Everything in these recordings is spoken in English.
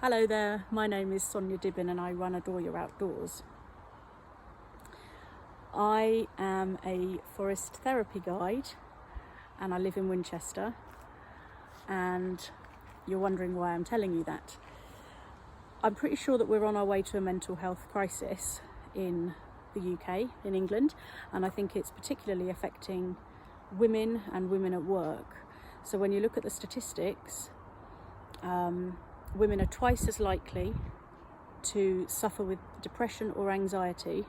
Hello there, my name is Sonia Dibbin and I run Adore Your Outdoors. I am a forest therapy guide and I live in Winchester, and you're wondering why I'm telling you that. I'm pretty sure that we're on our way to a mental health crisis in the UK, in England, and I think it's particularly affecting women and women at work. So when you look at the statistics, women are twice as likely to suffer with depression or anxiety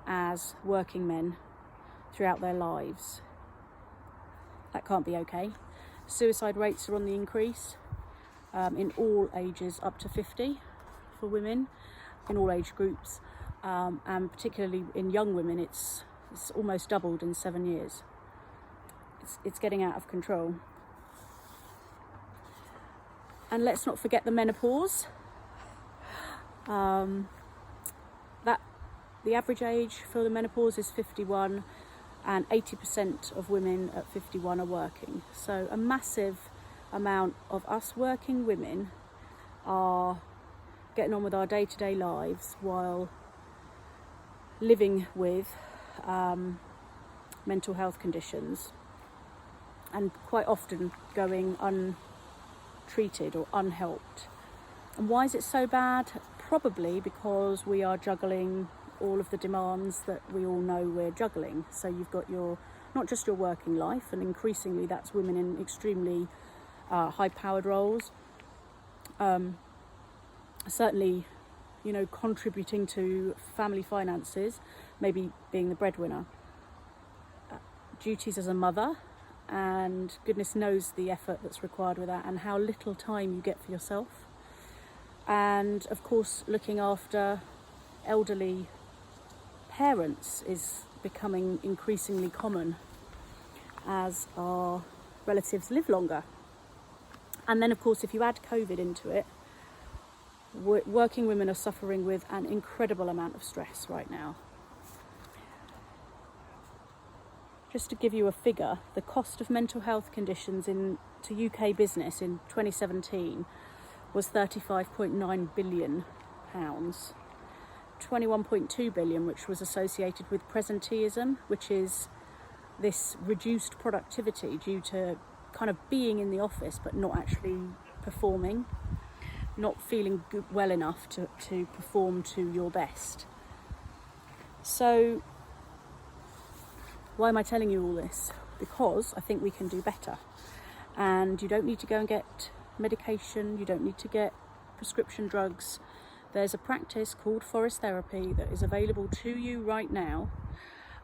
as working men throughout their lives. That can't be okay. Suicide rates are on the increase in all ages up to 50 for women, in all age groups, and particularly in young women it's almost doubled in 7 years. It's getting out of control. And let's not forget the menopause. The average age for the menopause is 51, and 80% of women at 51 are working. So a massive amount of us working women are getting on with our day-to-day lives while living with mental health conditions, and quite often going untreated or unhelped. And why is it so bad? Probably because we are juggling all of the demands that we all know we're juggling. So you've got not just your working life, and increasingly that's women in extremely high-powered roles, certainly contributing to family finances, maybe being the breadwinner, duties as a mother, and goodness knows the effort that's required with that and how little time you get for yourself. And of course, looking after elderly parents is becoming increasingly common as our relatives live longer. And then of course, if you add COVID into it, working women are suffering with an incredible amount of stress right now. Just to give you a figure, the cost of mental health conditions to UK business in 2017 was £35.9 billion, 21.2 billion which was associated with presenteeism, which is this reduced productivity due to kind of being in the office but not actually performing, not feeling well enough to perform to your best. So why am I telling you all this? Because I think we can do better. And you don't need to go and get medication, you don't need to get prescription drugs. There's a practice called forest therapy that is available to you right now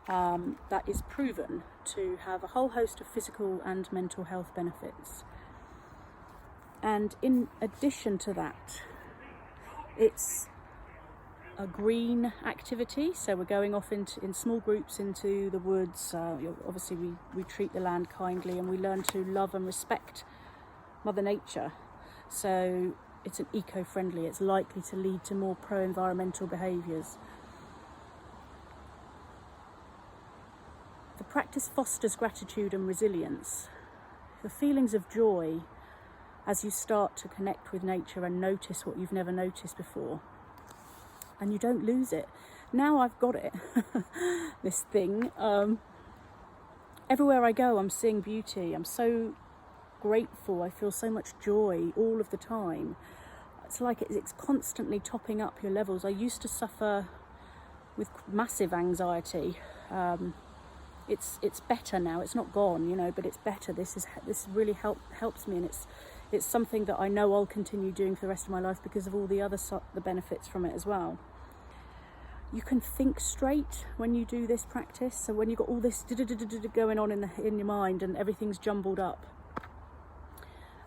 that is proven to have a whole host of physical and mental health benefits. And in addition to that, it's a green activity, so we're going off in small groups into the woods. Obviously we treat the land kindly and we learn to love and respect Mother Nature. So it's eco-friendly, it's likely to lead to more pro-environmental behaviours. The practice fosters gratitude and resilience, the feelings of joy as you start to connect with nature and notice what you've never noticed before. And you don't lose it. Now I've got it, this thing. Everywhere I go, I'm seeing beauty. I'm so grateful. I feel so much joy all of the time. It's like it's constantly topping up your levels. I used to suffer with massive anxiety. It's better now. It's not gone, but it's better. This really helps me, and it's something that I know I'll continue doing for the rest of my life because of all the benefits from it as well. You can think straight when you do this practice. So when you've got all this going on in your mind and everything's jumbled up,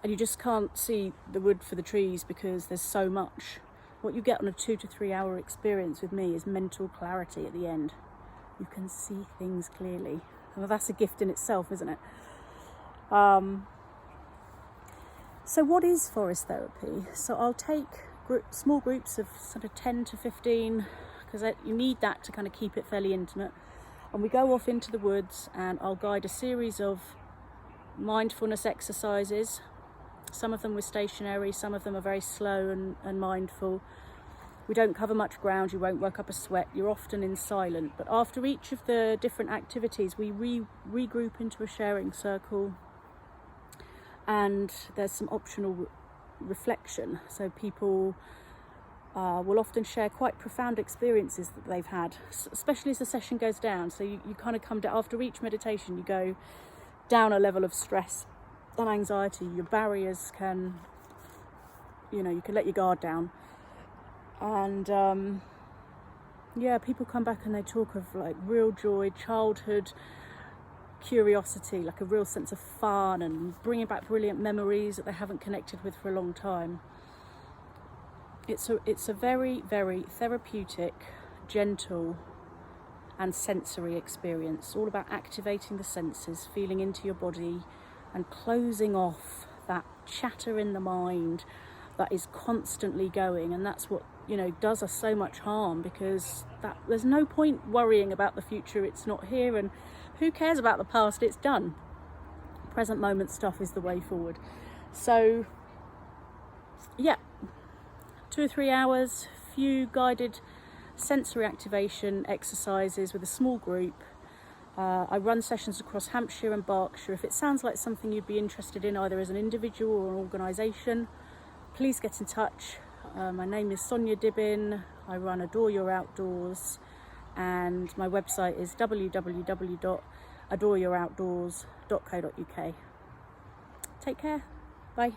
and you just can't see the wood for the trees because there's so much, what you get on a 2 to 3 hour experience with me is mental clarity at the end. You can see things clearly. Well, that's a gift in itself, isn't it? So what is forest therapy? So I'll take small groups of sort of 10 to 15, because you need that to kind of keep it fairly intimate. And we go off into the woods and I'll guide a series of mindfulness exercises Some of them we're stationary, some of them are very slow and mindful. We don't cover much ground, you won't work up a sweat, you're often in silent. But after each of the different activities, we regroup into a sharing circle, and there's some optional reflection. So people will often share quite profound experiences that they've had, especially as the session goes down. So you kind of come down, after each meditation, you go down a level of stress and anxiety. Your barriers can, you can let your guard down. And people come back and they talk of like real joy, childhood curiosity, like a real sense of fun and bringing back brilliant memories that they haven't connected with for a long time. It's a very, very therapeutic, gentle and sensory experience, all about activating the senses, feeling into your body and closing off that chatter in the mind that is constantly going. And that's what does us so much harm, because there's no point worrying about the future. It's not here, and who cares about the past? It's done. Present moment stuff is the way forward. So 2 or 3 hours, few guided sensory activation exercises with a small group. I run sessions across Hampshire and Berkshire. If it sounds like something you'd be interested in, either as an individual or an organisation, please get in touch. My name is Sonia Dibbin. I run Adore Your Outdoors, and my website is www.adoreyouroutdoors.co.uk. Take care. Bye.